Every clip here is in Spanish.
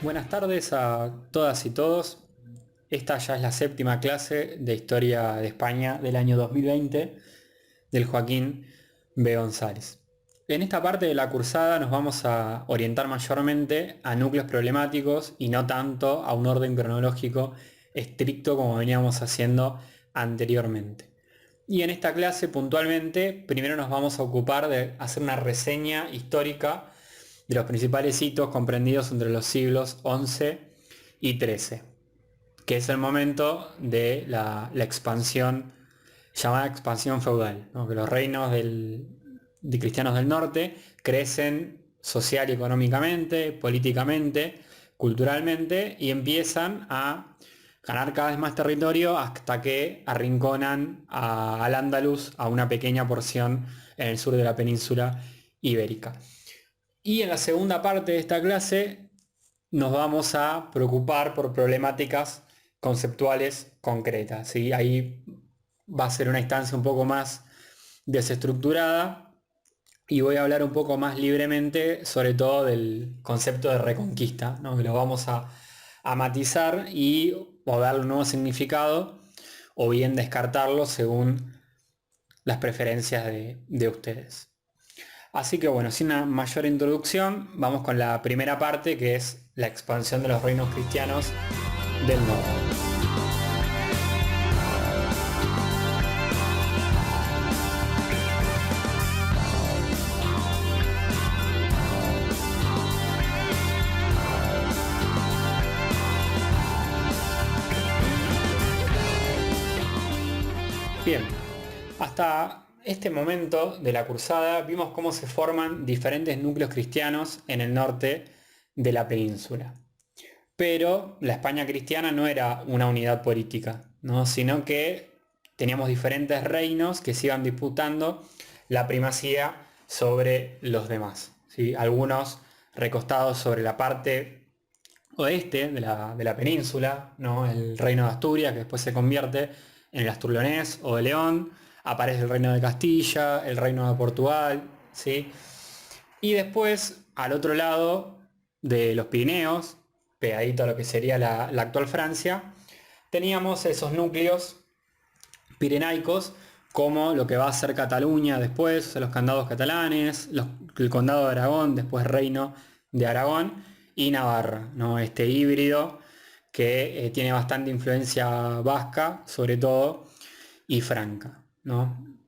Buenas tardes a todas y todos. Esta ya es la séptima clase de Historia de España del año 2020 del Joaquín B. González. En esta parte de la cursada nos vamos a orientar mayormente a núcleos problemáticos y no tanto a un orden cronológico estricto como veníamos haciendo anteriormente. Y en esta clase puntualmente primero nos vamos a ocupar de hacer una reseña histórica de los principales hitos comprendidos entre los siglos XI y XIII, que es el momento de la expansión, llamada expansión feudal, ¿no? Que los reinos de cristianos del norte crecen social y económicamente, políticamente, culturalmente, y empiezan a ganar cada vez más territorio hasta que arrinconan al Andaluz, a una pequeña porción en el sur de la península ibérica. Y en la segunda parte de esta clase nos vamos a preocupar por problemáticas conceptuales concretas, ¿sí? Ahí va a ser una instancia un poco más desestructurada y voy a hablar un poco más libremente sobre todo del concepto de reconquista, ¿no? Que lo vamos a matizar y o darle un nuevo significado o bien descartarlo según las preferencias de ustedes. Así que bueno, sin una mayor introducción, vamos con la primera parte, que es la expansión de los reinos cristianos del norte. Bien, hasta este momento de la cruzada vimos cómo se forman diferentes núcleos cristianos en el norte de la península. Pero la España cristiana no era una unidad política, ¿no? Sino que teníamos diferentes reinos que se iban disputando la primacía sobre los demás, ¿sí? Algunos recostados sobre la parte oeste de la península, ¿no? El reino de Asturias, que después se convierte en el Asturleonés o de León, aparece el reino de Castilla, el reino de Portugal, ¿sí? Y después, al otro lado de los Pirineos, pegadito a lo que sería la actual Francia, teníamos esos núcleos pirenaicos, como lo que va a ser Cataluña después, o sea, los condados catalanes, el condado de Aragón, después Reino de Aragón, y Navarra, ¿no? Este híbrido que tiene bastante influencia vasca, sobre todo, y franca, ¿no?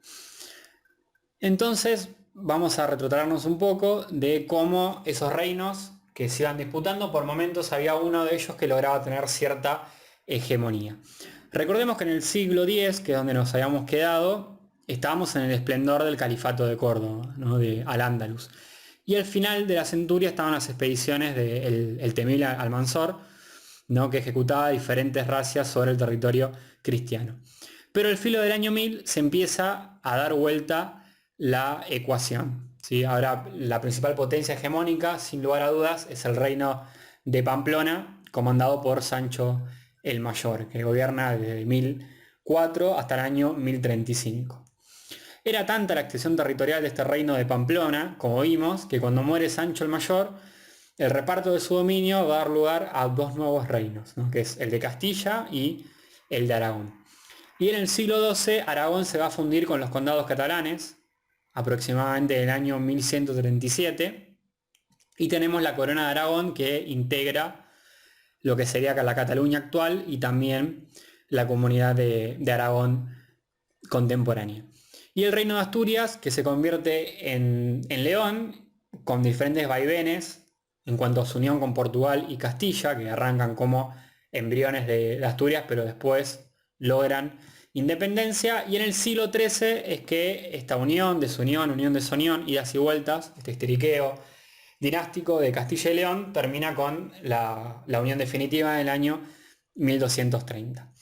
Entonces vamos a retrotraernos un poco de cómo esos reinos que se iban disputando, por momentos había uno de ellos que lograba tener cierta hegemonía. Recordemos que en el siglo X, que es donde nos habíamos quedado, estábamos en el esplendor del califato de Córdoba, ¿no? De Al-Ándalus. Y al final de la centuria estaban las expediciones del temible Almanzor, ¿no? Que ejecutaba diferentes razias sobre el territorio cristiano. Pero al filo del año 1000 se empieza a dar vuelta la ecuación, ¿sí? Ahora la principal potencia hegemónica, sin lugar a dudas, es el reino de Pamplona, comandado por Sancho el Mayor, que gobierna desde 1004 hasta el año 1035. Era tanta la extensión territorial de este reino de Pamplona, como vimos, que cuando muere Sancho el Mayor, el reparto de su dominio va a dar lugar a dos nuevos reinos, ¿no? Que es el de Castilla y el de Aragón. Y en el siglo XII Aragón se va a fundir con los condados catalanes, aproximadamente en el año 1137, y tenemos la corona de Aragón que integra lo que sería la Cataluña actual y también la comunidad de Aragón contemporánea. Y el reino de Asturias, que se convierte en León, con diferentes vaivenes en cuanto a su unión con Portugal y Castilla, que arrancan como embriones de Asturias, pero después logran independencia. Y en el siglo XIII es que esta unión, desunión, unión, desunión, idas y vueltas, este histeriqueo dinástico de Castilla y León, termina con la unión definitiva en el año 1230.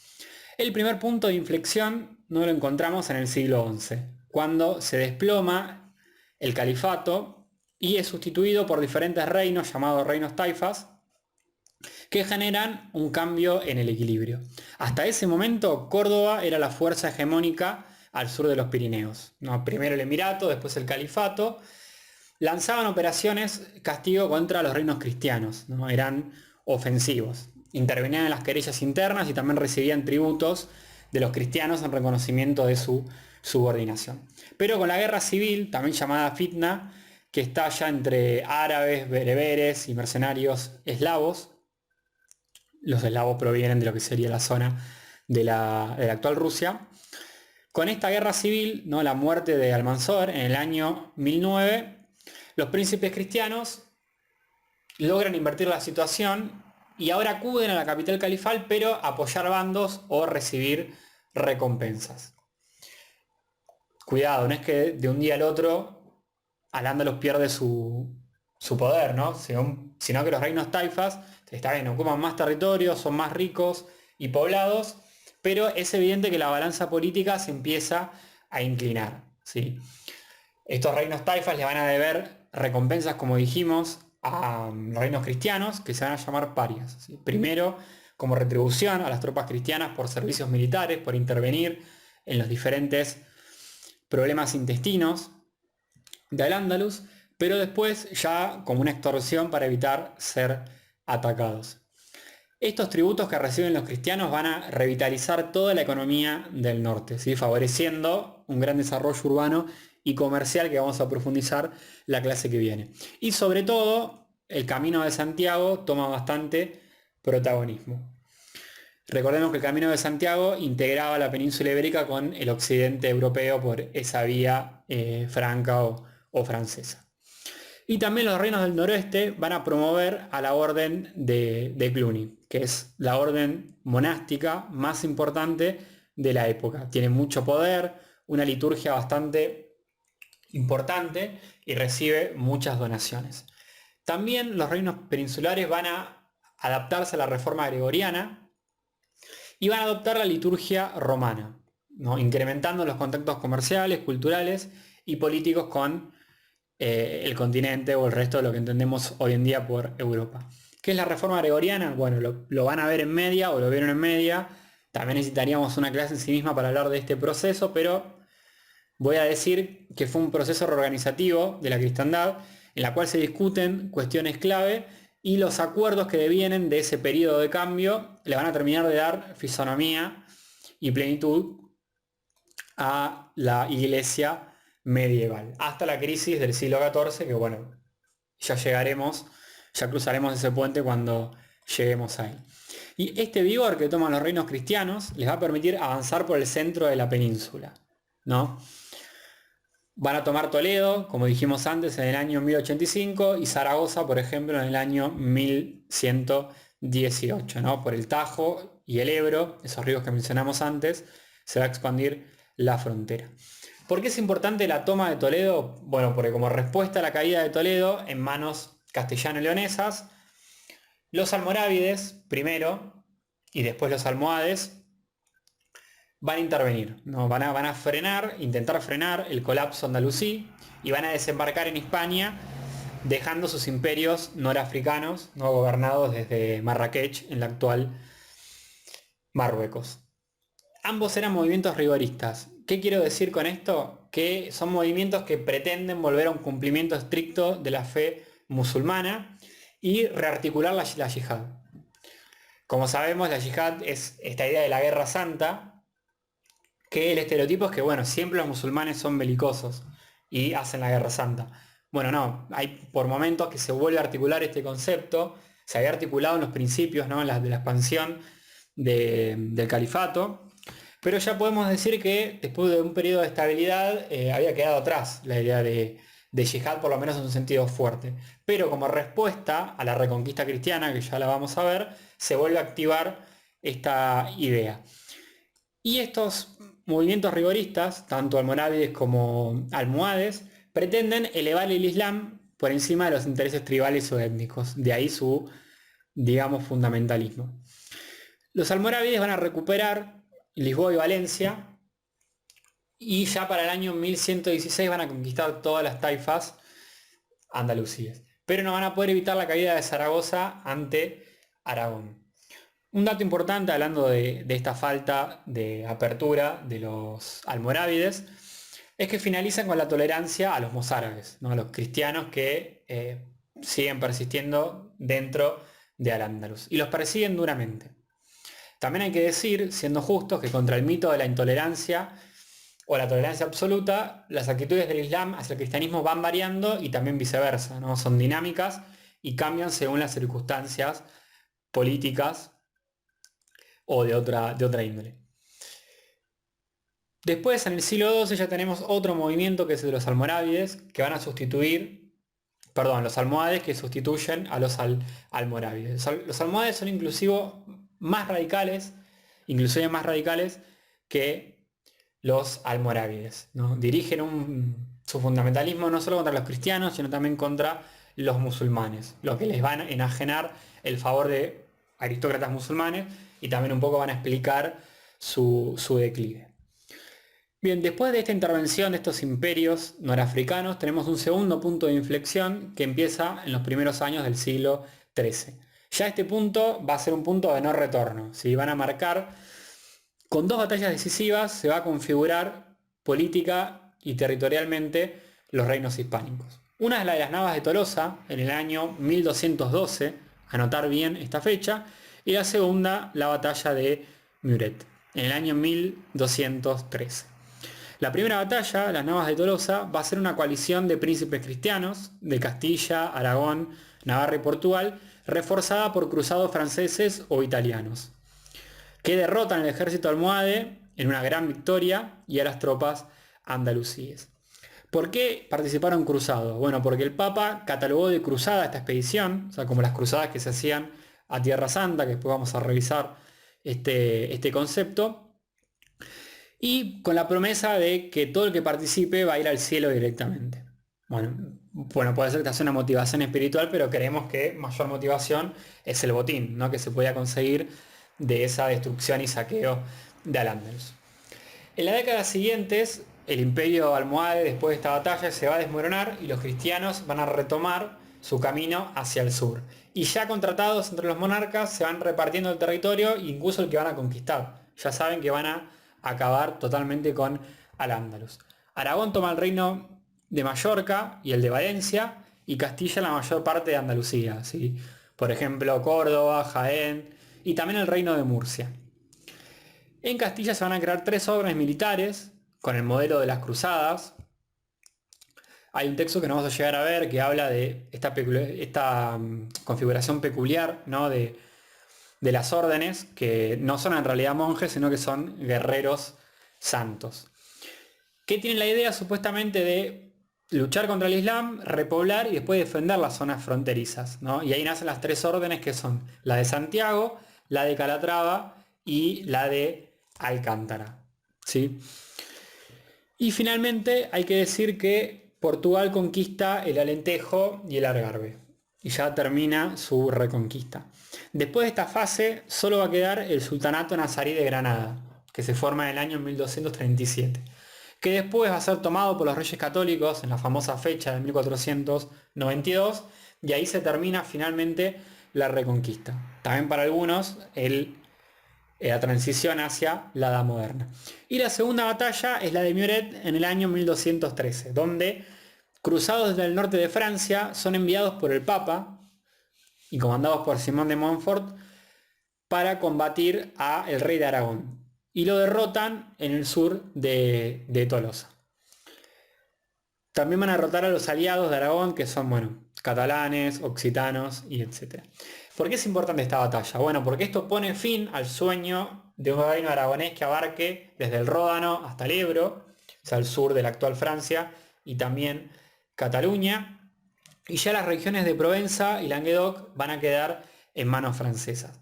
El primer punto de inflexión no lo encontramos en el siglo XI, cuando se desploma el califato y es sustituido por diferentes reinos llamados reinos taifas, que generan un cambio en el equilibrio. Hasta ese momento Córdoba era la fuerza hegemónica al sur de los Pirineos, ¿no? Primero el emirato, después el califato. Lanzaban operaciones castigo contra los reinos cristianos, ¿no? Eran ofensivos. Intervenían en las querellas internas y también recibían tributos de los cristianos en reconocimiento de su subordinación. Pero con la guerra civil, también llamada fitna, que estalla entre árabes, bereberes y mercenarios eslavos, los eslavos provienen de lo que sería la zona de la actual Rusia. Con esta guerra civil, ¿no?, la muerte de Almanzor en el año 1009, los príncipes cristianos logran invertir la situación y ahora acuden a la capital califal, pero a apoyar bandos o recibir recompensas. Cuidado, no es que de un día al otro Al-Ándalus pierde su poder, ¿no? Sino que los reinos taifas, está bien, ocupan más territorios, son más ricos y poblados, pero es evidente que la balanza política se empieza a inclinar, ¿sí? Estos reinos taifas les van a deber recompensas, como dijimos, a reinos cristianos que se van a llamar parias, ¿sí? Primero, como retribución a las tropas cristianas por servicios militares, por intervenir en los diferentes problemas intestinos de Al-Ándalus, pero después ya como una extorsión para evitar ser atacados. Estos tributos que reciben los cristianos van a revitalizar toda la economía del norte, ¿sí?, favoreciendo un gran desarrollo urbano y comercial que vamos a profundizar la clase que viene. Y sobre todo, el Camino de Santiago toma bastante protagonismo. Recordemos que el Camino de Santiago integraba la península ibérica con el occidente europeo por esa vía franca o francesa. Y también los reinos del noroeste van a promover a la orden de Cluny, que es la orden monástica más importante de la época. Tiene mucho poder, una liturgia bastante importante y recibe muchas donaciones. También los reinos peninsulares van a adaptarse a la reforma gregoriana y van a adoptar la liturgia romana, ¿no?, incrementando los contactos comerciales, culturales y políticos con el continente o el resto de lo que entendemos hoy en día por Europa. ¿Qué es la reforma gregoriana? Bueno, lo van a ver en media o lo vieron en media. También necesitaríamos una clase en sí misma para hablar de este proceso, pero voy a decir que fue un proceso reorganizativo de la cristiandad en la cual se discuten cuestiones clave y los acuerdos que devienen de ese periodo de cambio le van a terminar de dar fisonomía y plenitud a la iglesia medieval, hasta la crisis del siglo XIV, que bueno, ya cruzaremos ese puente cuando lleguemos ahí. Y este vigor que toman los reinos cristianos les va a permitir avanzar por el centro de la península, ¿no? Van a tomar Toledo, como dijimos antes, en el año 1085 y Zaragoza, por ejemplo, en el año 1118, ¿no? Por el Tajo y el Ebro, esos ríos que mencionamos antes, se va a expandir la frontera. ¿Por qué es importante la toma de Toledo? Bueno, porque como respuesta a la caída de Toledo en manos castellano-leonesas, los almorávides primero y después los almohades van a intervenir, ¿no? Van a intentar frenar el colapso andalusí y van a desembarcar en Hispania, dejando sus imperios norafricanos, no gobernados desde Marrakech, en la actual Marruecos. Ambos eran movimientos rigoristas. ¿Qué quiero decir con esto? Que son movimientos que pretenden volver a un cumplimiento estricto de la fe musulmana y rearticular la yihad. Como sabemos, la yihad es esta idea de la guerra santa, que el estereotipo es que, bueno, siempre los musulmanes son belicosos y hacen la guerra santa. Bueno, no, hay por momentos que se vuelve a articular este concepto, se había articulado en los principios, ¿no?, de la expansión del califato, pero ya podemos decir que después de un periodo de estabilidad había quedado atrás la idea de yihad, por lo menos en un sentido fuerte. Pero como respuesta a la reconquista cristiana, que ya la vamos a ver, se vuelve a activar esta idea. Y estos movimientos rigoristas, tanto almorávides como almohades, pretenden elevar el Islam por encima de los intereses tribales o étnicos. De ahí su, digamos, fundamentalismo. Los almorávides van a recuperar Lisboa y Valencia y ya para el año 1116 van a conquistar todas las taifas andalusíes. Pero no van a poder evitar la caída de Zaragoza ante Aragón. Un dato importante, hablando de esta falta de apertura de los almorávides, es que finalizan con la tolerancia a los mozárabes, ¿no?, a los cristianos que siguen persistiendo dentro de Al-Ándalus y los persiguen duramente. También hay que decir, siendo justos, que contra el mito de la intolerancia o la tolerancia absoluta, las actitudes del Islam hacia el cristianismo van variando y también viceversa, ¿no? Son dinámicas y cambian según las circunstancias políticas o de otra índole. Después, en el siglo XII ya tenemos otro movimiento que es el de los almorávides, que van a sustituir, perdón, los almohades que sustituyen a los almorávides. Los almohades son inclusive más radicales que los almorávides, ¿no? Dirigen su fundamentalismo no solo contra los cristianos, sino también contra los musulmanes, lo que les van a enajenar el favor de aristócratas musulmanes y también un poco van a explicar su declive. Bien, después de esta intervención de estos imperios norafricanos, tenemos un segundo punto de inflexión que empieza en los primeros años del siglo XIII. Ya este punto va a ser un punto de no retorno, ¿sí? Van a marcar, con dos batallas decisivas, se va a configurar política y territorialmente los reinos hispánicos. Una es la de las Navas de Tolosa, en el año 1212, anotar bien esta fecha, y la segunda, la batalla de Muret, en el año 1213. La primera batalla, las Navas de Tolosa, va a ser una coalición de príncipes cristianos de Castilla, Aragón, Navarra y Portugal, reforzada por cruzados franceses o italianos, que derrotan al ejército almohade en una gran victoria y a las tropas andalusíes. ¿Por qué participaron cruzados? Bueno, porque el Papa catalogó de cruzada esta expedición, o sea, como las cruzadas que se hacían a Tierra Santa, que después vamos a revisar este concepto, y con la promesa de que todo el que participe va a ir al cielo directamente. Bueno, puede ser que sea una motivación espiritual, pero creemos que mayor motivación es el botín, ¿no? Que se podía conseguir de esa destrucción y saqueo de Al-Ándalus. En las décadas siguientes, el imperio almohade, después de esta batalla, se va a desmoronar y los cristianos van a retomar su camino hacia el sur. Y ya contratados entre los monarcas se van repartiendo el territorio, incluso el que van a conquistar. Ya saben que van a acabar totalmente con Al-Ándalus. Aragón toma el reino de Mallorca y el de Valencia, y Castilla la mayor parte de Andalucía, ¿sí? Por ejemplo, Córdoba, Jaén y también el reino de Murcia. En Castilla se van a crear 3 órdenes militares con el modelo de las cruzadas. Hay un texto que no vamos a llegar a ver que habla de esta configuración peculiar, ¿no? de las órdenes, que no son en realidad monjes, sino que son guerreros santos, que tienen la idea supuestamente de luchar contra el Islam, repoblar y después defender las zonas fronterizas, ¿no? Y ahí nacen las 3 órdenes, que son la de Santiago, la de Calatrava y la de Alcántara, ¿sí? Y finalmente hay que decir que Portugal conquista el Alentejo y el Algarve, y ya termina su reconquista. Después de esta fase solo va a quedar el sultanato nazarí de Granada, que se forma en el año 1237, que después va a ser tomado por los reyes católicos en la famosa fecha de 1492, y ahí se termina finalmente la reconquista. También para algunos la transición hacia la Edad Moderna. Y la segunda batalla es la de Muret en el año 1213, donde cruzados desde el norte de Francia son enviados por el Papa y comandados por Simón de Montfort para combatir al rey de Aragón, y lo derrotan en el sur de Tolosa. También van a derrotar a los aliados de Aragón, que son, catalanes, occitanos y etc. ¿Por qué es importante esta batalla? Bueno, porque esto pone fin al sueño de un reino aragonés que abarque desde el Ródano hasta el Ebro, o sea, el sur de la actual Francia, y también Cataluña, y ya las regiones de Provenza y Languedoc van a quedar en manos francesas.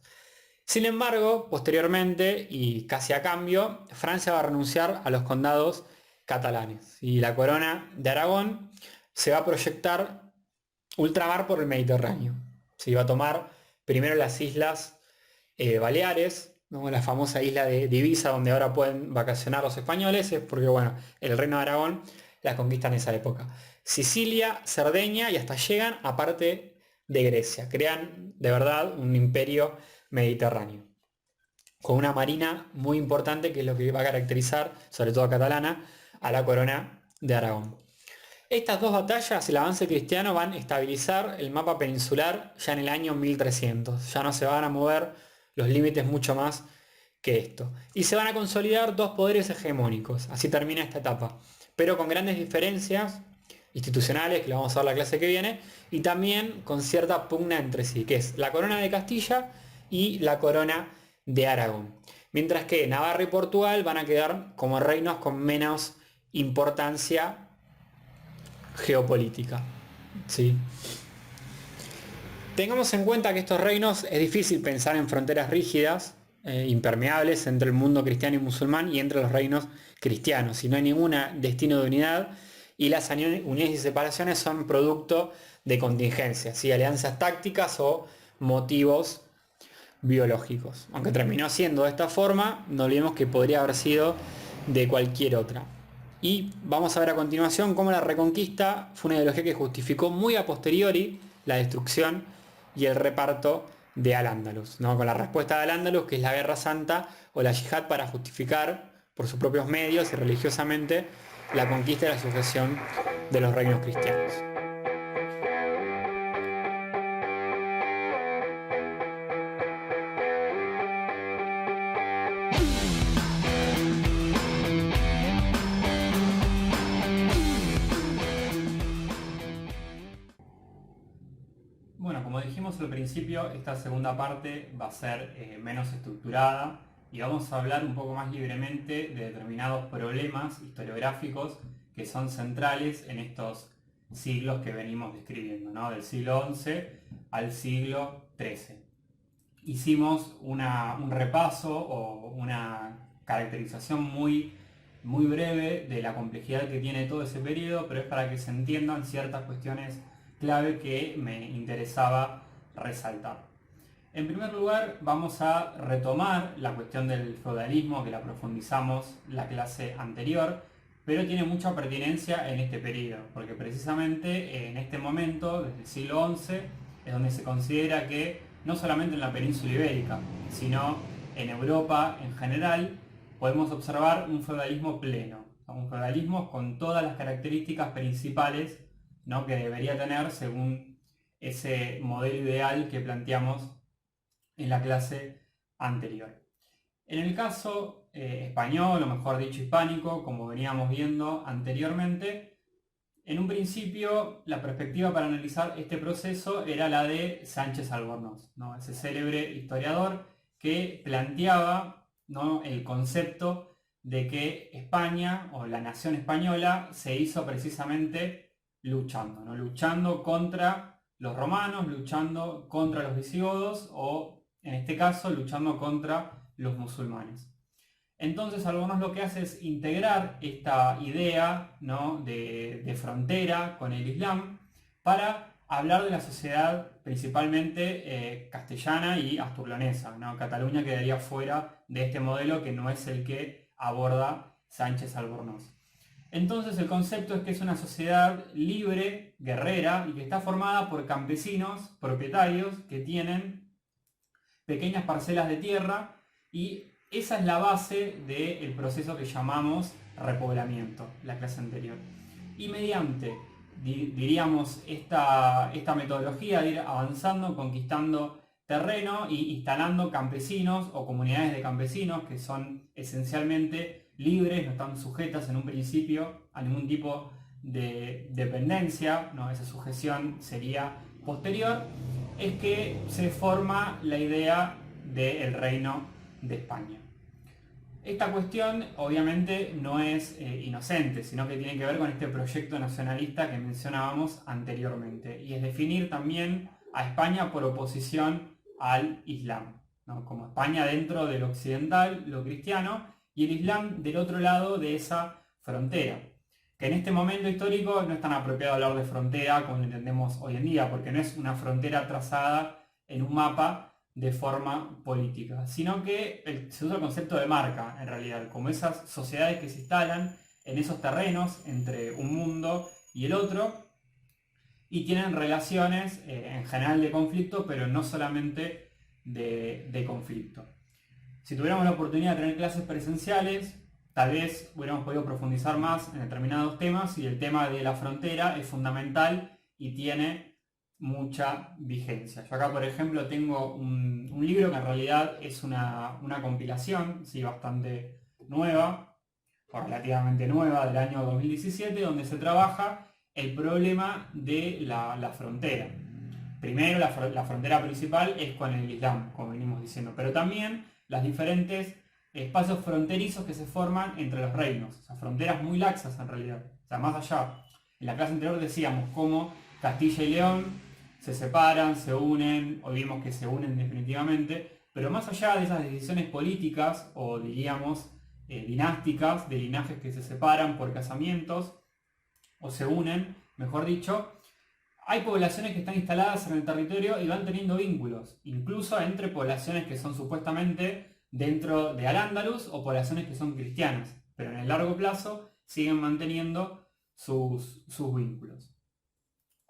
Sin embargo, posteriormente, y casi a cambio, Francia va a renunciar a los condados catalanes, y la corona de Aragón se va a proyectar ultramar por el Mediterráneo. Se iba a tomar primero las islas Baleares, ¿no? La famosa isla de Ibiza, donde ahora pueden vacacionar los españoles, es porque el reino de Aragón la conquista en esa época. Sicilia, Cerdeña, y hasta llegan a parte de Grecia. Crean de verdad un imperio mediterráneo, con una marina muy importante, que es lo que va a caracterizar, sobre todo catalana, a la corona de Aragón. Estas dos batallas, el avance cristiano, van a estabilizar el mapa peninsular ya en el año 1300. Ya no se van a mover los límites mucho más que esto. Y se van a consolidar dos poderes hegemónicos. Así termina esta etapa. Pero con grandes diferencias institucionales, que lo vamos a ver la clase que viene, y también con cierta pugna entre sí, que es la corona de Castilla y la corona de Aragón. Mientras que Navarra y Portugal van a quedar como reinos con menos importancia geopolítica. ¿Sí? Tengamos en cuenta que estos reinos es difícil pensar en fronteras rígidas, impermeables entre el mundo cristiano y musulmán y entre los reinos cristianos, si no hay ningún destino de unidad, y las uniones y separaciones son producto de contingencias, ¿sí? Alianzas tácticas o motivos biológicos. Aunque terminó siendo de esta forma, no olvidemos que podría haber sido de cualquier otra. Y vamos a ver a continuación cómo la Reconquista fue una ideología que justificó muy a posteriori la destrucción y el reparto de Al-Ándalus, ¿no? Con la respuesta de Al-Ándalus, que es la Guerra Santa o la Yihad, para justificar por sus propios medios y religiosamente la conquista y la sucesión de los reinos cristianos. Bueno, como dijimos al principio, esta segunda parte va a ser menos estructurada y vamos a hablar un poco más libremente de determinados problemas historiográficos que son centrales en estos siglos que venimos describiendo, ¿no? Del siglo XI al siglo XIII. Hicimos un repaso o una caracterización muy breve de la complejidad que tiene todo ese periodo, pero es para que se entiendan ciertas cuestiones clave que me interesaba resaltar. En primer lugar, vamos a retomar la cuestión del feudalismo, que la profundizamos la clase anterior, pero tiene mucha pertinencia en este periodo, porque precisamente en este momento, desde el siglo XI, es donde se considera que no solamente en la península ibérica, sino en Europa en general, podemos observar un feudalismo pleno, un feudalismo con todas las características principales, ¿no?, que debería tener según ese modelo ideal que planteamos en la clase anterior. En el caso español, o mejor dicho hispánico, como veníamos viendo anteriormente, en un principio la perspectiva para analizar este proceso era la de Sánchez Albornoz, ¿no?, ese célebre historiador que planteaba, ¿no?, el concepto de que España o la nación española se hizo precisamente luchando, ¿no?, luchando contra los romanos, luchando contra los visigodos o, en este caso, luchando contra los musulmanes. Entonces Albornoz lo que hace es integrar esta idea, ¿no?, de frontera con el Islam para hablar de la sociedad principalmente castellana y asturleonesa, ¿no? Cataluña quedaría fuera de este modelo que no es el que aborda Sánchez Albornoz. Entonces el concepto es que es una sociedad libre, guerrera, y que está formada por campesinos, propietarios, que tienen pequeñas parcelas de tierra, y esa es la base del proceso que llamamos repoblamiento, la clase anterior. Y mediante, diríamos, esta metodología de ir avanzando, conquistando terreno y instalando campesinos o comunidades de campesinos que son esencialmente libres, no están sujetas en un principio a ningún tipo de dependencia, ¿no?, esa sujeción sería posterior, es que se forma la idea del reino de España. Esta cuestión obviamente no es inocente, sino que tiene que ver con este proyecto nacionalista que mencionábamos anteriormente, y es definir también a España por oposición al Islam, ¿no?, como España dentro de lo occidental, lo cristiano, y el Islam del otro lado de esa frontera, que en este momento histórico no es tan apropiado hablar de frontera como lo entendemos hoy en día, porque no es una frontera trazada en un mapa de forma política, sino que se usa el concepto de marca, en realidad, como esas sociedades que se instalan en esos terrenos entre un mundo y el otro, y tienen relaciones en general de conflicto, pero no solamente de conflicto. Si tuviéramos la oportunidad de tener clases presenciales, tal vez hubiéramos podido profundizar más en determinados temas y el tema de la frontera es fundamental y tiene mucha vigencia. Yo acá, por ejemplo, tengo un libro que en realidad es una compilación, sí, bastante nueva, o relativamente nueva, del año 2017, donde se trabaja el problema de la frontera. Primero, la frontera principal es con el Islam, como venimos diciendo, pero también las diferentes espacios fronterizos que se forman entre los reinos, o sea, fronteras muy laxas en realidad. O sea, más allá, en la clase anterior decíamos cómo Castilla y León se separan, se unen, hoy vimos que se unen definitivamente, pero más allá de esas decisiones políticas, o diríamos dinásticas, de linajes que se separan por casamientos, o se unen, mejor dicho, hay poblaciones que están instaladas en el territorio y van teniendo vínculos, incluso entre poblaciones que son supuestamente dentro de Al-Ándalus o poblaciones que son cristianas, pero en el largo plazo siguen manteniendo sus vínculos.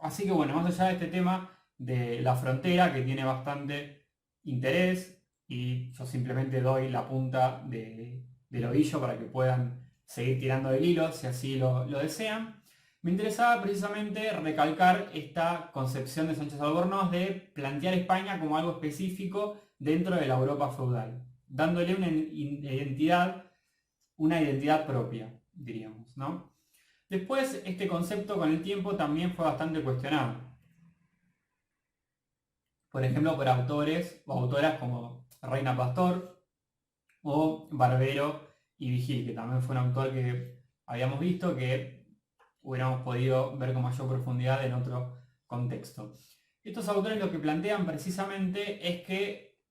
Así que bueno, más allá de este tema de la frontera, que tiene bastante interés, y yo simplemente doy la punta del ovillo para que puedan seguir tirando del hilo si así lo desean, me interesaba precisamente recalcar esta concepción de Sánchez Albornoz de plantear España como algo específico dentro de la Europa feudal, dándole una identidad propia, diríamos, ¿no? Después, este concepto con el tiempo también fue bastante cuestionado. Por ejemplo, por autores o autoras como Reina Pastor o Barbero y Vigil, que también fue un autor que habíamos visto que hubiéramos podido ver con mayor profundidad en otro contexto. Estos autores lo que plantean precisamente es que,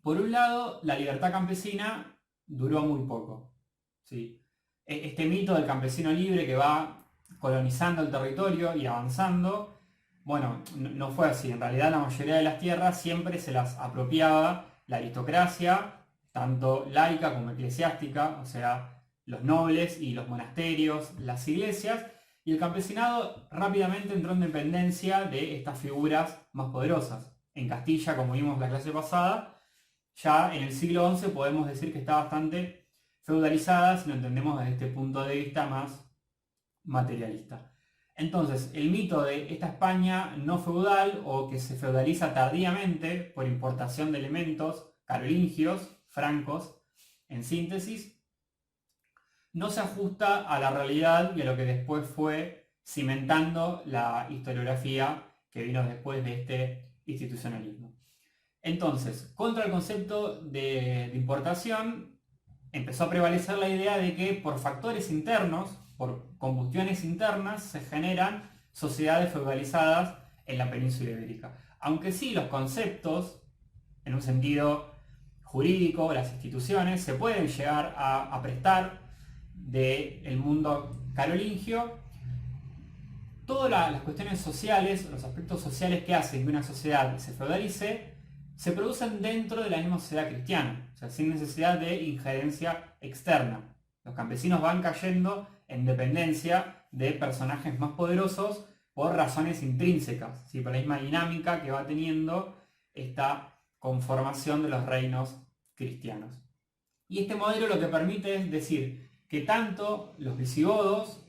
por un lado, la libertad campesina duró muy poco, ¿sí? Este mito del campesino libre que va colonizando el territorio y avanzando, bueno, no fue así. En realidad la mayoría de las tierras siempre se las apropiaba la aristocracia, tanto laica como eclesiástica, o sea, los nobles y los monasterios, las iglesias, y el campesinado rápidamente entró en dependencia de estas figuras más poderosas. En Castilla, como vimos la clase pasada, ya en el siglo XI podemos decir que está bastante feudalizada si lo entendemos desde este punto de vista más materialista. Entonces, el mito de esta España no feudal, o que se feudaliza tardíamente por importación de elementos carolingios, francos, en síntesis, no se ajusta a la realidad y a lo que después fue cimentando la historiografía que vino después de este institucionalismo. Entonces, contra el concepto de importación, empezó a prevalecer la idea de que por factores internos, por combustiones internas, se generan sociedades feudalizadas en la península ibérica. Aunque sí los conceptos, en un sentido jurídico, las instituciones, se pueden llegar a prestar del mundo carolingio, todas las cuestiones sociales, los aspectos sociales que hacen que una sociedad se feudalice, se producen dentro de la misma sociedad cristiana, o sea, sin necesidad de injerencia externa. Los campesinos van cayendo en dependencia de personajes más poderosos por razones intrínsecas, ¿sí? Por la misma dinámica que va teniendo esta conformación de los reinos cristianos. Y este modelo lo que permite es decir que tanto los visigodos,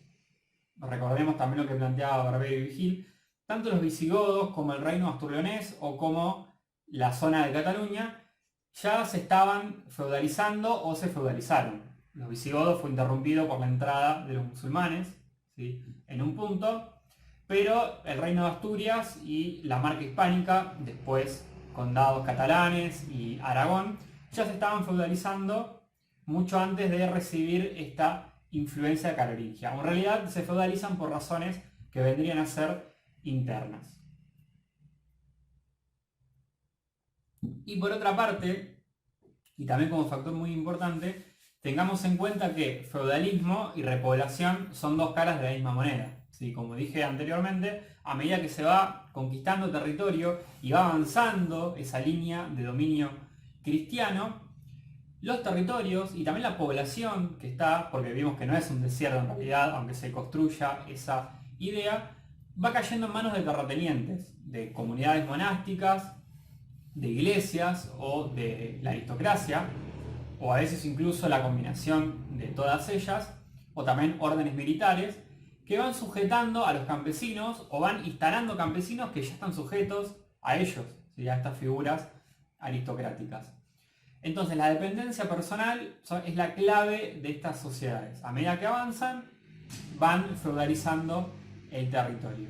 recordemos también lo que planteaba Barbero y Vigil, tanto los visigodos como el reino asturleonés o como la zona de Cataluña ya se estaban feudalizando o se feudalizaron. Los visigodos fue interrumpido por la entrada de los musulmanes, ¿sí?, en un punto, pero el reino de Asturias y la marca hispánica, después condados catalanes y Aragón, ya se estaban feudalizando mucho antes de recibir esta influencia carolingia. En realidad se feudalizan por razones que vendrían a ser internas. Y por otra parte, y también como factor muy importante, tengamos en cuenta que feudalismo y repoblación son dos caras de la misma moneda. ¿Sí? Como dije anteriormente, a medida que se va conquistando territorio y va avanzando esa línea de dominio cristiano, los territorios y también la población que está, porque vimos que no es un desierto en realidad, aunque se construya esa idea, va cayendo en manos de terratenientes, de comunidades monásticas, de iglesias o de la aristocracia, o a veces incluso la combinación de todas ellas, o también órdenes militares, que van sujetando a los campesinos o van instalando campesinos que ya están sujetos a ellos, ¿sí? A estas figuras aristocráticas. Entonces la dependencia personal es la clave de estas sociedades. A medida que avanzan, van feudalizando el territorio.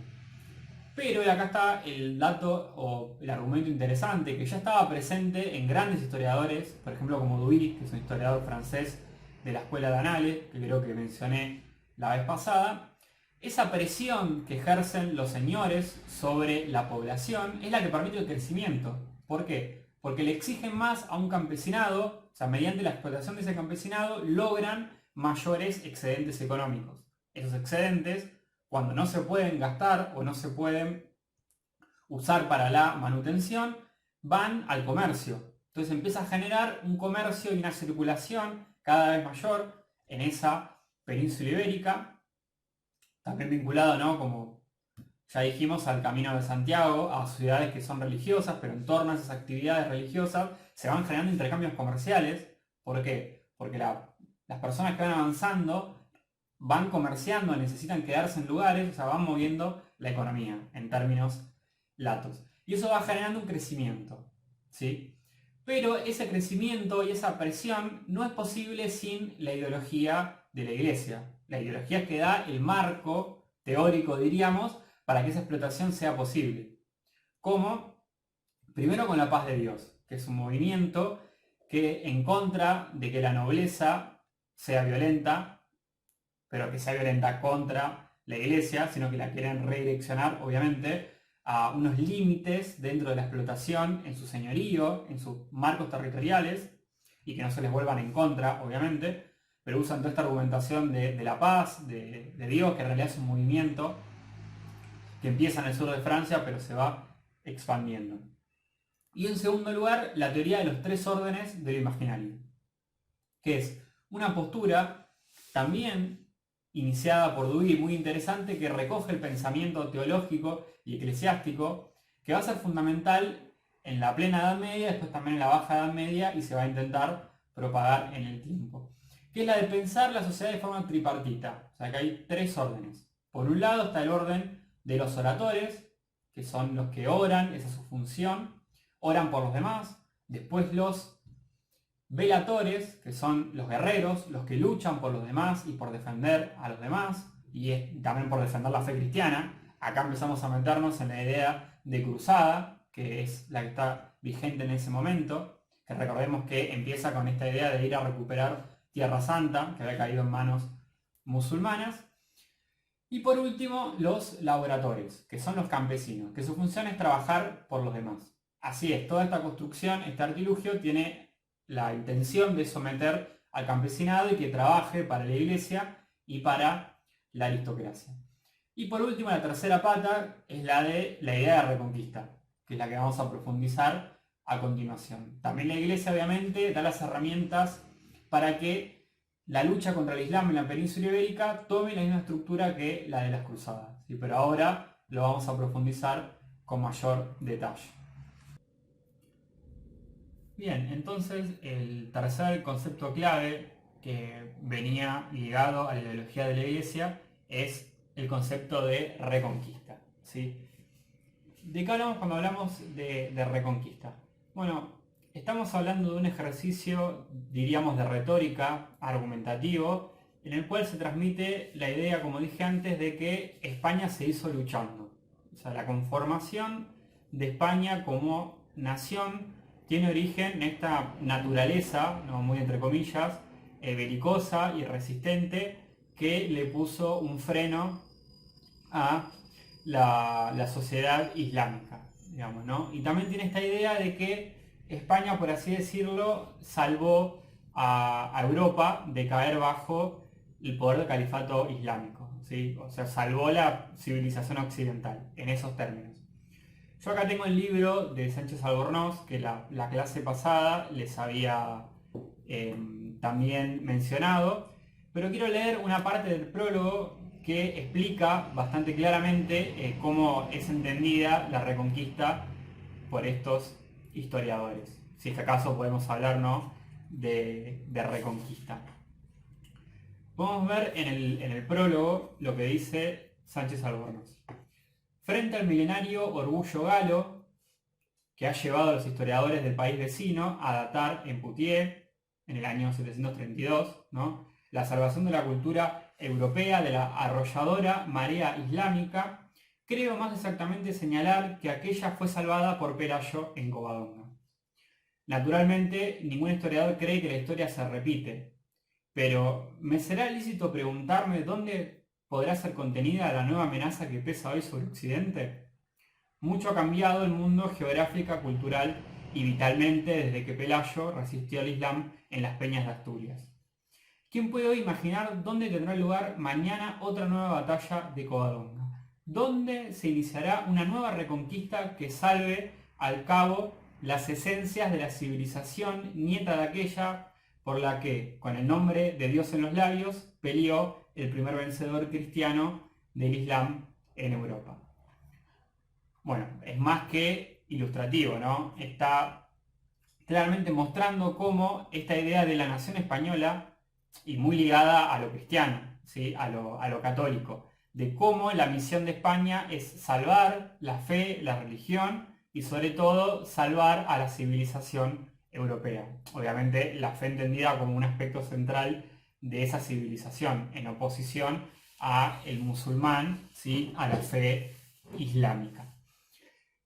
Pero, y acá está el dato o el argumento interesante, que ya estaba presente en grandes historiadores, por ejemplo como Duby, que es un historiador francés de la escuela de Annales, que creo que mencioné la vez pasada. Esa presión que ejercen los señores sobre la población es la que permite el crecimiento. ¿Por qué? Porque le exigen más a un campesinado, o sea, mediante la explotación de ese campesinado logran mayores excedentes económicos. Esos excedentes, cuando no se pueden gastar o no se pueden usar para la manutención, van al comercio. Entonces empieza a generar un comercio y una circulación cada vez mayor en esa península ibérica, también vinculado, ¿no?, como ya dijimos, al Camino de Santiago, a ciudades que son religiosas, pero en torno a esas actividades religiosas se van generando intercambios comerciales. ¿Por qué? Porque las personas que van avanzando van comerciando, necesitan quedarse en lugares, o sea, van moviendo la economía en términos latos. Y eso va generando un crecimiento, ¿sí? Pero ese crecimiento y esa presión no es posible sin la ideología de la Iglesia. La ideología es que da el marco teórico, diríamos, para que esa explotación sea posible. ¿Cómo? Primero con la paz de Dios, que es un movimiento que en contra de que la nobleza sea violenta, pero que sea violenta contra la Iglesia, sino que la quieren redireccionar, obviamente, a unos límites dentro de la explotación, en su señorío, en sus marcos territoriales, y que no se les vuelvan en contra, obviamente, pero usan toda esta argumentación de la paz, de Dios, que en realidad es un movimiento que empieza en el sur de Francia, pero se va expandiendo. Y en segundo lugar, la teoría de los tres órdenes del imaginario, que es una postura también iniciada por Duby, muy interesante, que recoge el pensamiento teológico y eclesiástico, que va a ser fundamental en la plena Edad Media, después también en la Baja Edad Media, y se va a intentar propagar en el tiempo, que es la de pensar la sociedad de forma tripartita. O sea, que hay tres órdenes. Por un lado está el orden de los oradores, que son los que oran, esa es su función, oran por los demás. Después los velatores, que son los guerreros, los que luchan por los demás y por defender a los demás, y también por defender la fe cristiana. Acá empezamos a meternos en la idea de cruzada, que es la que está vigente en ese momento, que recordemos que empieza con esta idea de ir a recuperar Tierra Santa, que había caído en manos musulmanas. Y por último, los laboradores, que son los campesinos, que su función es trabajar por los demás. Así es, toda esta construcción, este artilugio, tiene la intención de someter al campesinado y que trabaje para la Iglesia y para la aristocracia. Y por último, la tercera pata es la de la idea de reconquista, que es la que vamos a profundizar a continuación. También la Iglesia, obviamente, da las herramientas para que la lucha contra el Islam en la península ibérica tome la misma estructura que la de las cruzadas, ¿sí? Pero ahora lo vamos a profundizar con mayor detalle. Bien, entonces el tercer concepto clave que venía ligado a la ideología de la Iglesia es el concepto de reconquista, ¿sí? ¿De qué hablamos cuando hablamos de reconquista? Bueno, estamos hablando de un ejercicio, diríamos, de retórica, argumentativo, en el cual se transmite la idea, como dije antes, de que España se hizo luchando. O sea, la conformación de España como nación tiene origen en esta naturaleza, no muy entre comillas, belicosa y resistente, que le puso un freno a la sociedad islámica, digamos, ¿no? Y también tiene esta idea de que España, por así decirlo, salvó a Europa de caer bajo el poder del califato islámico, ¿sí? O sea, salvó la civilización occidental, en esos términos. Yo acá tengo el libro de Sánchez Albornoz, que la clase pasada les había también mencionado, pero quiero leer una parte del prólogo que explica bastante claramente cómo es entendida la reconquista por estos historiadores. Si es que acaso podemos hablar, ¿no?, de reconquista. Podemos ver en el prólogo lo que dice Sánchez Albornoz. Frente al milenario orgullo galo, que ha llevado a los historiadores del país vecino a datar en Poutiers, en el año 732, ¿no?, la salvación de la cultura europea de la arrolladora marea islámica, creo más exactamente señalar que aquella fue salvada por Pelayo en Covadonga. Naturalmente, ningún historiador cree que la historia se repite, pero ¿me será lícito preguntarme dónde podrá ser contenida la nueva amenaza que pesa hoy sobre Occidente? Mucho ha cambiado el mundo geográfica, cultural y vitalmente desde que Pelayo resistió al Islam en las peñas de Asturias. ¿Quién puede hoy imaginar dónde tendrá lugar mañana otra nueva batalla de Covadonga? ¿Dónde se iniciará una nueva reconquista que salve al cabo las esencias de la civilización nieta de aquella por la que, con el nombre de Dios en los labios, peleó el primer vencedor cristiano del Islam en Europa? Bueno, es más que ilustrativo, ¿no? Está claramente mostrando cómo esta idea de la nación española, y muy ligada a lo cristiano, ¿sí?, a lo católico, de cómo la misión de España es salvar la fe, la religión y sobre todo salvar a la civilización europea. Obviamente la fe entendida como un aspecto central de esa civilización, en oposición a el musulmán, ¿sí?, a la fe islámica.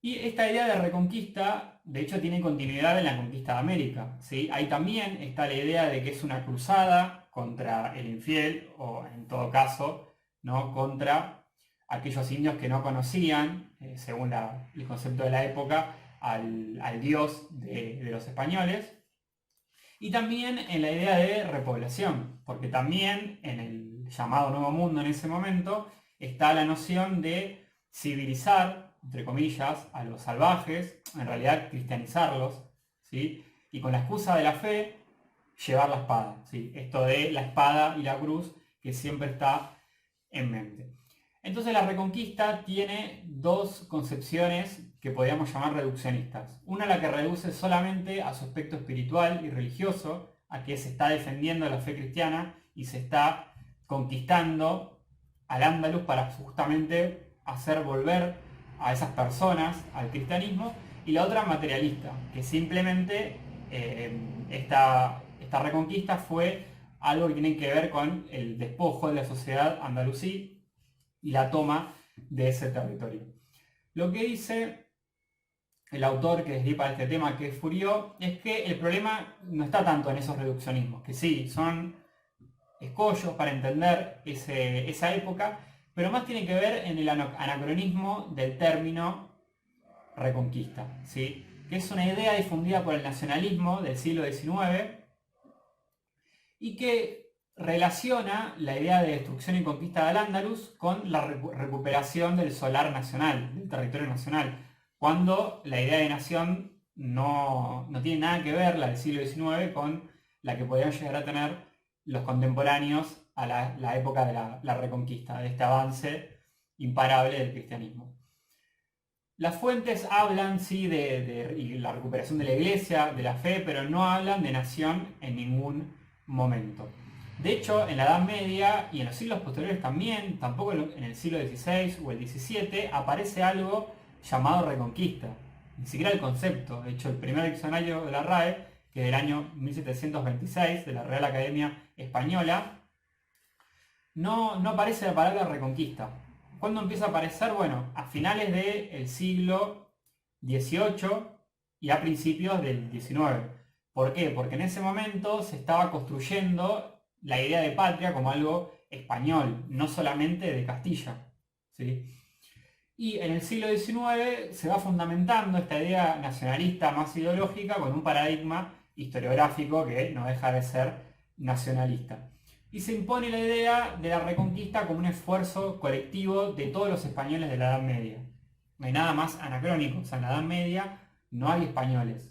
Y esta idea de reconquista, de hecho, tiene continuidad en la conquista de América, ¿sí? Ahí también está la idea de que es una cruzada contra el infiel, o en todo caso, ¿no?, contra aquellos indios que no conocían, según el concepto de la época, al Dios de los españoles. Y también en la idea de repoblación, porque también en el llamado Nuevo Mundo en ese momento está la noción de civilizar, entre comillas, a los salvajes, en realidad cristianizarlos, ¿sí?, y con la excusa de la fe, llevar la espada, ¿sí?, esto de la espada y la cruz que siempre está en mente. Entonces la reconquista tiene dos concepciones que podríamos llamar reduccionistas. Una, la que reduce solamente a su aspecto espiritual y religioso, a que se está defendiendo la fe cristiana y se está conquistando al Andaluz para justamente hacer volver a esas personas al cristianismo, y la otra materialista, que simplemente esta reconquista fue algo que tiene que ver con el despojo de la sociedad andalusí y la toma de ese territorio. Lo que dice el autor que escribe para este tema, que es Fouriot, es que el problema no está tanto en esos reduccionismos, que sí, son escollos para entender esa época, pero más tiene que ver en el anacronismo del término reconquista, ¿sí?, que es una idea difundida por el nacionalismo del siglo XIX y que relaciona la idea de destrucción y conquista del Andaluz con la recuperación del solar nacional, del territorio nacional, cuando la idea de nación no tiene nada que ver, la del siglo XIX, con la que podrían llegar a tener los contemporáneos a la época de la reconquista, de este avance imparable del cristianismo. Las fuentes hablan, sí, de la recuperación de la iglesia, de la fe, pero no hablan de nación en ningún momento. De hecho, en la Edad Media y en los siglos posteriores también, tampoco en el siglo XVI o el XVII, aparece algo llamado reconquista. Ni siquiera el concepto. De hecho, el primer diccionario de la RAE, que es del año 1726, de la Real Academia Española, no aparece la palabra reconquista. ¿Cuándo empieza a aparecer? Bueno, a finales del siglo XVIII y a principios del XIX. ¿Por qué? Porque en ese momento se estaba construyendo la idea de patria como algo español, no solamente de Castilla, ¿sí? Y en el siglo XIX se va fundamentando esta idea nacionalista más ideológica con un paradigma historiográfico que no deja de ser nacionalista. Y se impone la idea de la reconquista como un esfuerzo colectivo de todos los españoles de la Edad Media. No hay nada más anacrónico, o sea, en la Edad Media no hay españoles.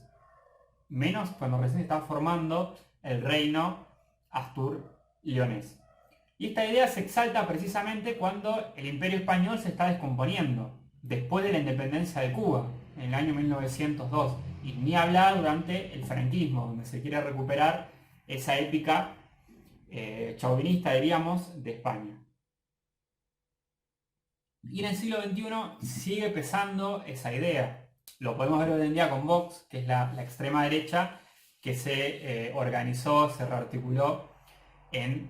Menos cuando recién se está formando el reino Astur-Leonés. Y esta idea se exalta precisamente cuando el Imperio Español se está descomponiendo, después de la independencia de Cuba, en el año 1902, y ni hablar durante el franquismo, donde se quiere recuperar esa épica chauvinista, diríamos, de España. Y en el siglo XXI sigue pesando esa idea. Lo podemos ver hoy en día con Vox, que es la extrema derecha que se organizó, se rearticuló en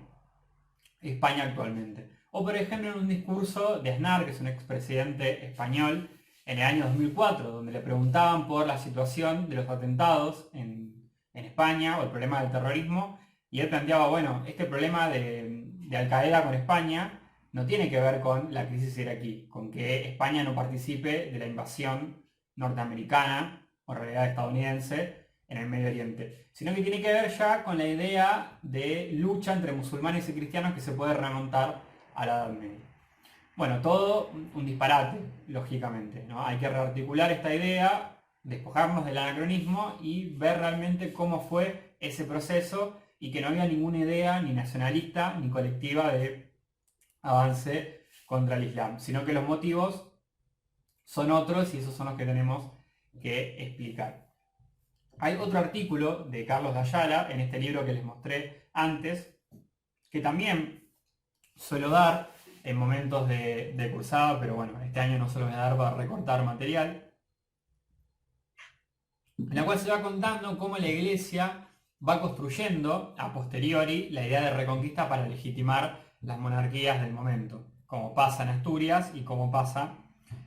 España actualmente. O por ejemplo en un discurso de Aznar, que es un expresidente español, en el año 2004, donde le preguntaban por la situación de los atentados en España o el problema del terrorismo, y él planteaba, bueno, este problema de Al Qaeda con España no tiene que ver con la crisis iraquí, con que España no participe de la invasión norteamericana o en realidad estadounidense en el Medio Oriente, sino que tiene que ver ya con la idea de lucha entre musulmanes y cristianos que se puede remontar a la Edad Media. Bueno, todo un disparate, lógicamente, ¿no? Hay que rearticular esta idea, despojarnos del anacronismo y ver realmente cómo fue ese proceso y que no había ninguna idea ni nacionalista ni colectiva de avance contra el Islam, sino que los motivos son otros y esos son los que tenemos que explicar. Hay otro artículo de Carlos de Ayala en este libro que les mostré antes, que también suelo dar en momentos de cursada, pero bueno, este año no se lo voy a dar para recortar material, en la cual se va contando cómo la Iglesia va construyendo a posteriori la idea de reconquista para legitimar las monarquías del momento, como pasa en Asturias y como pasa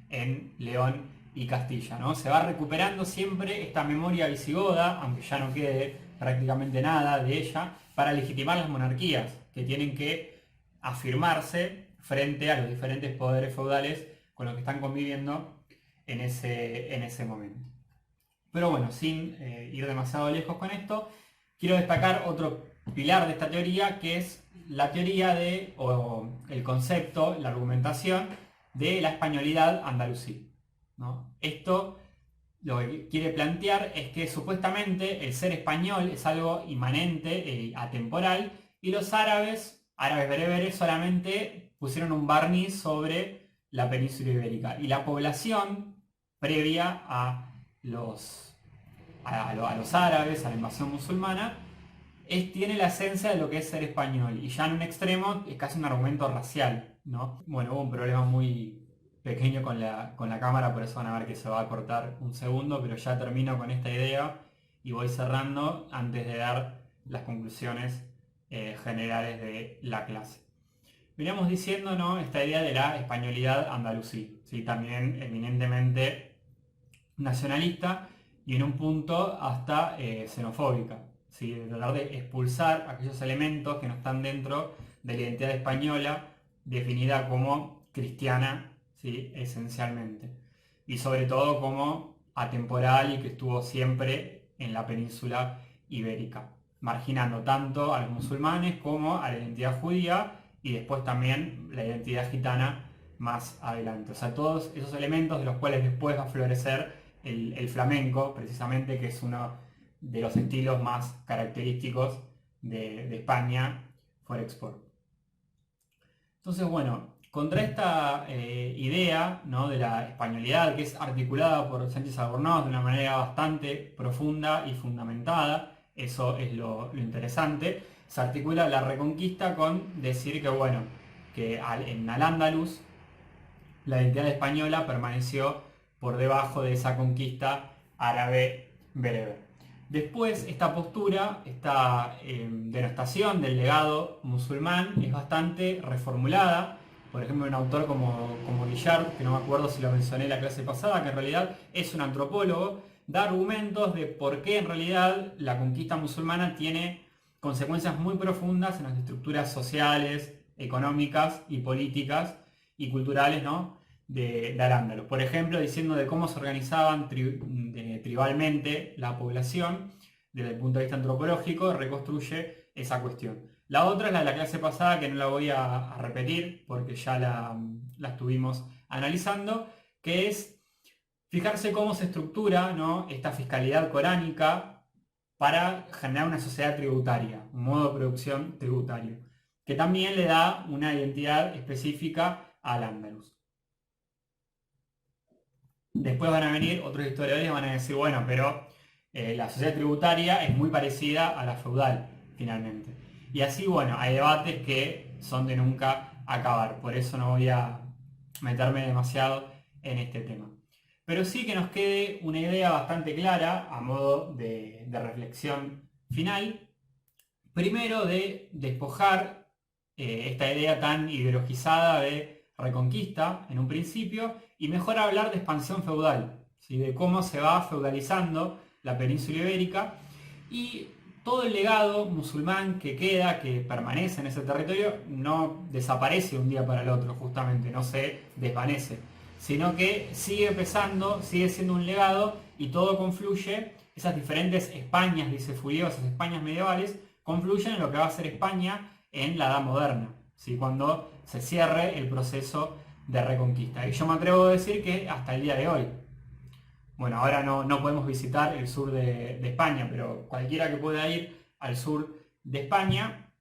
en León y Castilla, ¿no? Se va recuperando siempre esta memoria visigoda, aunque ya no quede prácticamente nada de ella, para legitimar las monarquías, que tienen que afirmarse frente a los diferentes poderes feudales con los que están conviviendo en ese momento. Pero bueno, sin ir demasiado lejos con esto, quiero destacar otro pilar de esta teoría, que es la teoría o el concepto, la argumentación de la españolidad andalusí, ¿no? Esto lo que quiere plantear es que supuestamente el ser español es algo inmanente e atemporal, y los árabes bereberes, solamente pusieron un barniz sobre la península ibérica. Y la población previa a los árabes, a la invasión musulmana, tiene la esencia de lo que es ser español. Y ya en un extremo es casi un argumento racial, ¿no? Bueno, hubo un problema muy pequeño con la cámara, por eso van a ver que se va a cortar un segundo, pero ya termino con esta idea y voy cerrando antes de dar las conclusiones generales de la clase. Veníamos diciendo, ¿no?, esta idea de la españolidad andalusí, ¿sí? También eminentemente nacionalista y en un punto hasta xenofóbica, ¿sí? De tratar de expulsar aquellos elementos que no están dentro de la identidad española definida como cristiana, ¿sí?, esencialmente, y sobre todo como atemporal y que estuvo siempre en la península ibérica, marginando tanto a los musulmanes como a la identidad judía y después también la identidad gitana más adelante. O sea, todos esos elementos de los cuales después va a florecer el flamenco, precisamente, que es uno de los estilos más característicos de España for export. Entonces, bueno, contra esta idea, ¿no?, de la españolidad, que es articulada por Sánchez Albornoz de una manera bastante profunda y fundamentada, eso es lo interesante, se articula la Reconquista con decir que, bueno, que en Al-Ándalus la identidad española permaneció por debajo de esa conquista árabe bereber. Después, esta postura, esta denostación del legado musulmán es bastante reformulada. Por ejemplo, un autor como Guillard, que no me acuerdo si lo mencioné en la clase pasada, que en realidad es un antropólogo, da argumentos de por qué en realidad la conquista musulmana tiene consecuencias muy profundas en las estructuras sociales, económicas y políticas y culturales, ¿no?, de Al-Ándalus. Por ejemplo, diciendo de cómo se organizaban tribalmente la población, desde el punto de vista antropológico, reconstruye esa cuestión. La otra es la de la clase pasada, que no la voy a repetir porque ya la estuvimos analizando, que es fijarse cómo se estructura, ¿no?, esta fiscalidad coránica para generar una sociedad tributaria, un modo de producción tributario, que también le da una identidad específica al Andalus. Después van a venir otros historiadores y van a decir, bueno, pero la sociedad tributaria es muy parecida a la feudal, finalmente. Y así, bueno, hay debates que son de nunca acabar. Por eso no voy a meterme demasiado en este tema. Pero sí que nos quede una idea bastante clara a modo de reflexión final. Primero, de despojar esta idea tan ideologizada de reconquista en un principio y mejor hablar de expansión feudal, ¿sí? De cómo se va feudalizando la península ibérica y todo el legado musulmán que queda, que permanece en ese territorio, no desaparece de un día para el otro, justamente, no se desvanece, sino que sigue pesando, sigue siendo un legado y todo confluye, esas diferentes Españas, dice Fouillée, esas Españas medievales, confluyen en lo que va a ser España en la Edad Moderna, ¿sí? Cuando se cierre el proceso de reconquista. Y yo me atrevo a decir que hasta el día de hoy. Bueno, ahora no podemos visitar el sur de España, pero cualquiera que pueda ir al sur de España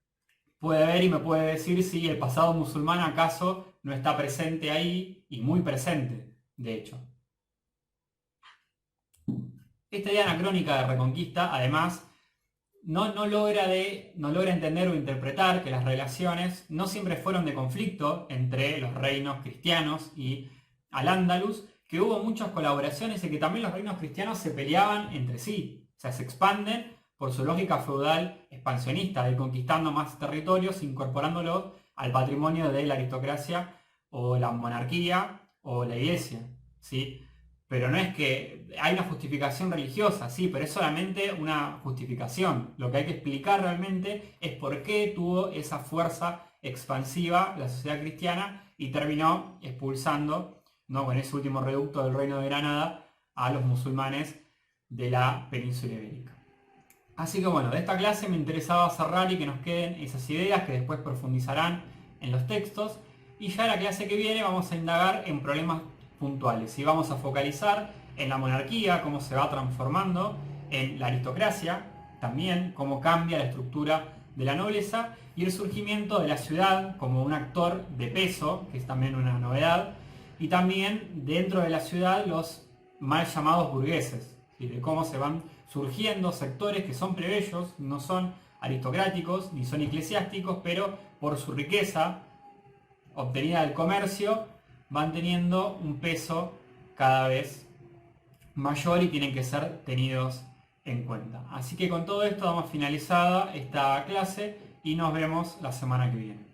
puede ver y me puede decir si el pasado musulmán acaso no está presente ahí, y muy presente, de hecho. Esta idea anacrónica de reconquista, además, no logra entender o interpretar que las relaciones no siempre fueron de conflicto entre los reinos cristianos y Al-Ándalus, que hubo muchas colaboraciones y que también los reinos cristianos se peleaban entre sí, o sea, se expanden por su lógica feudal expansionista, de ir conquistando más territorios, incorporándolos al patrimonio de la aristocracia o la monarquía o la iglesia, ¿sí? Pero no es que hay una justificación religiosa, sí, pero es solamente una justificación. Lo que hay que explicar realmente es por qué tuvo esa fuerza expansiva la sociedad cristiana y terminó expulsando, ¿no?, con ese último reducto del Reino de Granada, a los musulmanes de la península ibérica. Así que bueno, de esta clase me interesaba cerrar y que nos queden esas ideas que después profundizarán en los textos. Y ya la clase que viene vamos a indagar en problemas puntuales y vamos a focalizar en la monarquía, cómo se va transformando, en la aristocracia, también cómo cambia la estructura de la nobleza y el surgimiento de la ciudad como un actor de peso, que es también una novedad, y también dentro de la ciudad los mal llamados burgueses, ¿sí? De cómo se van surgiendo sectores que son plebeyos, no son aristocráticos ni son eclesiásticos, pero por su riqueza obtenida del comercio van teniendo un peso cada vez mayor y tienen que ser tenidos en cuenta. Así que con todo esto damos finalizada esta clase y nos vemos la semana que viene.